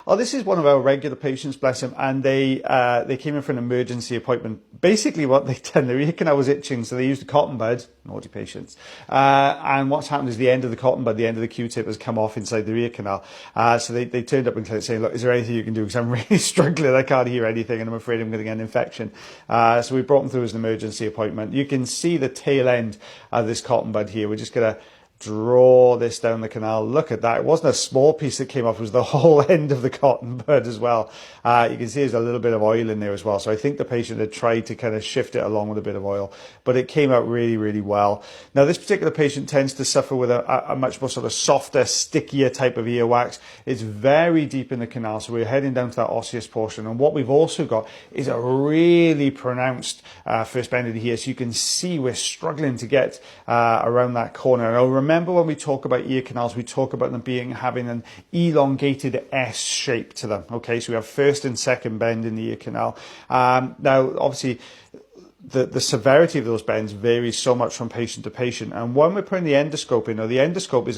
Oh, this is one of our regular patients, bless them, and they came in for an emergency appointment. Basically, what they done, their ear canal was itching, so they used a cotton bud. Naughty patients. And what's happened is the end of the cotton bud, the end of the Q-tip, has come off inside their ear canal. So they turned up and saying, "Look, is there anything you can do? Because I'm really struggling. I can't hear anything, and I'm afraid I'm going to get an infection." So we brought them through as an emergency appointment. You can see the tail end of this cotton bud here. We're just going to draw this down the canal. Look at that. It wasn't a small piece that came off, it was the whole end of the cotton bud as well. You can see there's a little bit of oil in there as well. So I think the patient had tried to kind of shift it along with a bit of oil, but it came out really, really well. Now, this particular patient tends to suffer with a much more sort of softer, stickier type of earwax. It's very deep in the canal, so we're heading down to that osseous portion. And what we've also got is a really pronounced first bend in here. So you can see we're struggling to get around that corner. And remember, when we talk about ear canals, we talk about them having an elongated S shape to them. Okay, so we have first and second bend in the ear canal. Now, obviously, the severity of those bends varies so much from patient to patient. And when we're putting the endoscope in, the endoscope is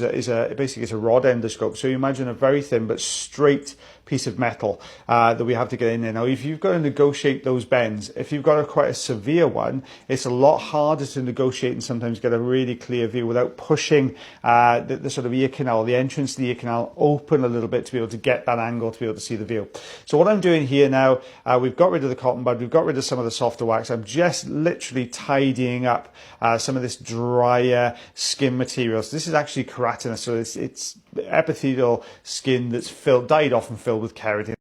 basically a rod endoscope. So you imagine a very thin but straight piece of metal that we have to get in there. Now, if you've got to negotiate those bends, if you've got quite a severe one, it's a lot harder to negotiate and sometimes get a really clear view without pushing the sort of ear canal, the entrance to the ear canal open a little bit to be able to get that angle to be able to see the view. So what I'm doing here now, we've got rid of the cotton bud, we've got rid of some of the softer wax. I'm just literally tidying up some of this drier skin material. So this is actually keratinous, so it's epithelial skin that's dyed off and filled with keratin.